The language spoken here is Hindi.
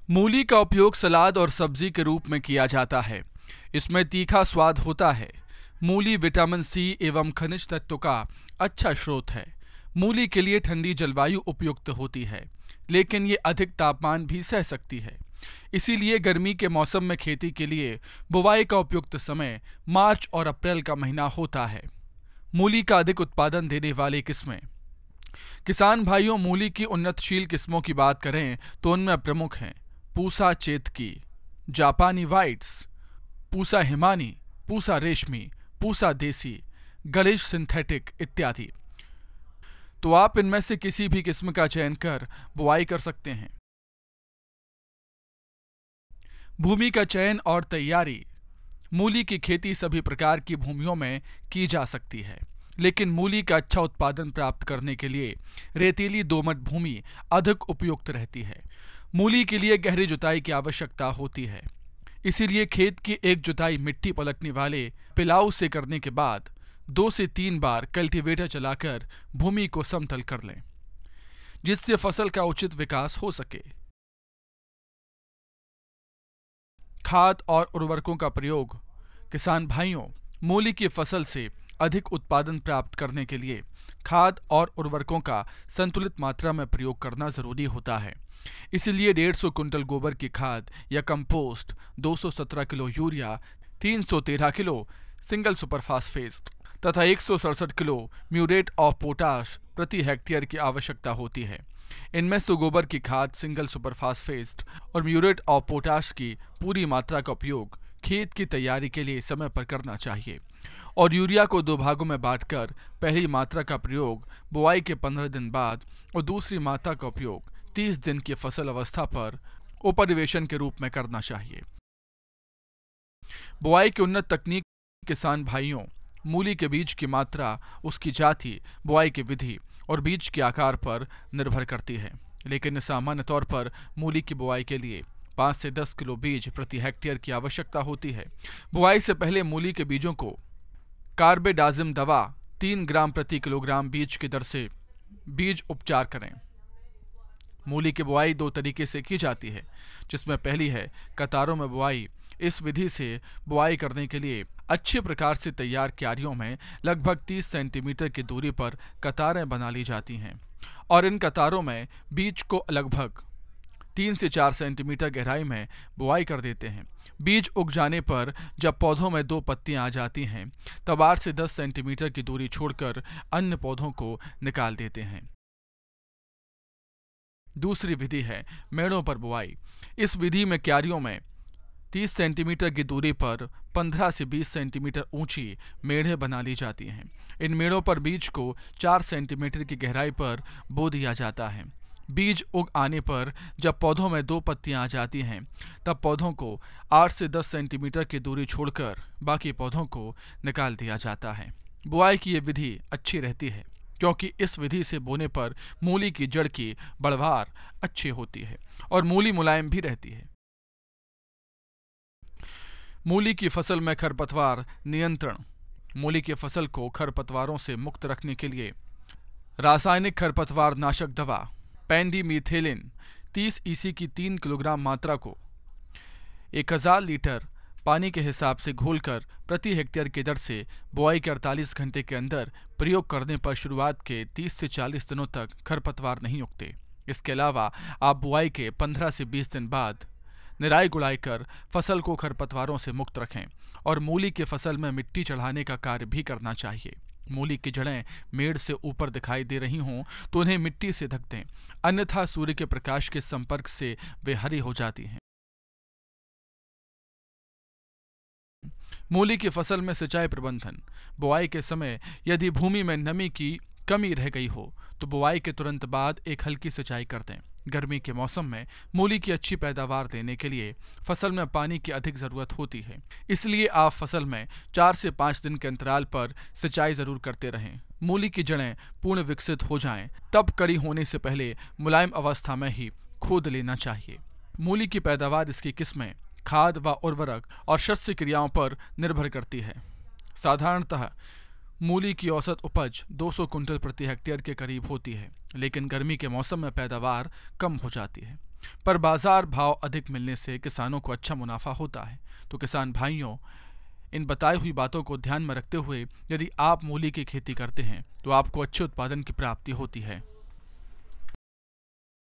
मूली का उपयोग सलाद और सब्जी के रूप में किया जाता है। इसमें तीखा स्वाद होता है। मूली विटामिन सी एवं खनिज तत्व का अच्छा स्रोत है। मूली के लिए ठंडी जलवायु उपयुक्त होती है, लेकिन ये अधिक तापमान भी सह सकती है। इसीलिए गर्मी के मौसम में खेती के लिए बुवाई का उपयुक्त समय मार्च और अप्रैल का महीना होता है। मूली का अधिक उत्पादन देने वाली किस्में। किसान भाइयों, मूली की उन्नतशील किस्मों की बात करें तो उनमें प्रमुख हैं पूसा चेतकी, जापानी वाइट्स, पूसा हिमानी, पूसा रेशमी, पूसा देसी, गणेश सिंथेटिक इत्यादि। तो आप इनमें से किसी भी किस्म का चयन कर बुआई कर सकते हैं। भूमि का चयन और तैयारी। मूली की खेती सभी प्रकार की भूमियों में की जा सकती है, लेकिन मूली का अच्छा उत्पादन प्राप्त करने के लिए रेतीली दोमट भूमि अधिक उपयुक्त रहती है। मूली के लिए गहरी जुताई की आवश्यकता होती है। इसीलिए खेत की एक जुताई मिट्टी पलटने वाले पिलाऊ से करने के बाद 2 से 3 बार कल्टीवेटर चलाकर भूमि को समतल कर लें, जिससे फसल का उचित विकास हो सके। खाद और उर्वरकों का प्रयोग। किसान भाइयों, मूली की फसल से अधिक उत्पादन प्राप्त करने के लिए खाद और उर्वरकों का संतुलित मात्रा में प्रयोग करना जरूरी होता है। इसलिए 150 कुंटल गोबर की खाद या compost, 217 kilo urea, 313 kilo single super phosphate तथा 167 किलो म्यूरेट ऑफ पोटाश प्रति हेक्टेयर की आवश्यकता होती है। इनमें से गोबर की खाद, सिंगल सुपर फास्फेट और म्यूरेट ऑफ पोटाश की पूरी मात्रा का उपयोग खेत की तैयारी के लिए समय पर करना चाहिए और यूरिया को 2 भागों में बांटकर पहली मात्रा का प्रयोग बुआई के 15 दिन बाद और दूसरी मात्रा का उपयोग 30 दिन की फसल अवस्था पर उपरिवेशन के रूप में करना चाहिए। बुआई की उन्नत तकनीक। किसान भाइयों, मूली के बीज की मात्रा उसकी जाति, बुआई की विधि और बीज के आकार पर निर्भर करती है, लेकिन सामान्य तौर पर मूली की बुआई के लिए 5 से 10 किलो बीज प्रति हेक्टेयर की आवश्यकता होती है। बुआई से पहले मूली के बीजों को कार्बेडाजिम दवा 3 ग्राम प्रति किलोग्राम बीज की दर से बीज उपचार करें। मूली की बुआई 2 तरीके से की जाती है, जिसमें पहली है कतारों में बुआई। इस विधि से बुआई करने के लिए अच्छे प्रकार से तैयार क्यारियों में लगभग 30 सेंटीमीटर की दूरी पर कतारें बना ली जाती हैं और इन कतारों में बीज को लगभग 3 से 4 सेंटीमीटर गहराई में बुआई कर देते हैं। बीज उग जाने पर जब पौधों में 2 पत्तियां आ जाती हैं, तब 8 से 10 सेंटीमीटर की दूरी छोड़कर अन्य पौधों को निकाल देते हैं। दूसरी विधि है मेड़ों पर बुआई। इस विधि में क्यारियों में 30 सेंटीमीटर की दूरी पर 15 से 20 सेंटीमीटर ऊंची मेढ़ें बना ली जाती हैं। इन मेड़ों पर बीज को 4 सेंटीमीटर की गहराई पर बो दिया जाता है। बीज उग आने पर जब पौधों में 2 पत्तियां आ जाती हैं, तब पौधों को 8 से 10 सेंटीमीटर की दूरी छोड़कर बाकी पौधों को निकाल दिया जाता है। बुआई की ये विधि अच्छी रहती है, क्योंकि इस विधि से बोने पर मूली की जड़ की बढ़वार अच्छी होती है और मूली मुलायम भी रहती है। मूली की फसल में खरपतवार नियंत्रण। मूली की फसल को खरपतवारों से मुक्त रखने के लिए रासायनिक खरपतवार नाशक दवा पेंडिमीथेलिन 30 ईसी की 3 किलोग्राम मात्रा को 1000 लीटर पानी के हिसाब से घोलकर प्रति हेक्टेयर की दर से बुआई के 48 घंटे के अंदर प्रयोग करने पर शुरुआत के 30 से 40 दिनों तक खरपतवार नहीं उगते। इसके अलावा आप बुआई के 15 से 20 दिन बाद निराई गुड़ाई कर फसल को खरपतवारों से मुक्त रखें और मूली की फसल में मिट्टी चढ़ाने का कार्य भी करना चाहिए। मूली की जड़ें मेड़ से ऊपर दिखाई दे रही हों तो उन्हें मिट्टी से ढक दें, अन्यथा सूर्य के प्रकाश के संपर्क से वे हरी हो जाती हैं। मूली की फसल में सिंचाई प्रबंधन। बुआई के समय यदि भूमि में नमी की कमी रह गई हो तो बुआई के तुरंत बाद एक हल्की सिंचाई कर दें। गर्मी के मौसम में मूली की अच्छी पैदावार देने के लिए फसल में पानी की अधिक जरूरत होती है, इसलिए आप फसल में 4 से 5 दिन के अंतराल पर सिंचाई जरूर करते रहें। मूली की जड़ें पूर्ण विकसित हो जाएं, तब कड़ी होने से पहले मुलायम अवस्था में ही खोद लेना चाहिए। मूली की पैदावार इसकी किस्में, खाद व उर्वरक और शस्य क्रियाओं पर निर्भर करती है। साधारणतः मूली की औसत उपज 200 कुंटल प्रति हेक्टेयर के करीब होती है, लेकिन गर्मी के मौसम में पैदावार कम हो जाती है। पर बाजार भाव अधिक मिलने से किसानों को अच्छा मुनाफा होता है। तो किसान भाइयों, इन बताई हुई बातों को ध्यान में रखते हुए यदि आप मूली की खेती करते हैं तो आपको अच्छे उत्पादन की प्राप्ति होती है।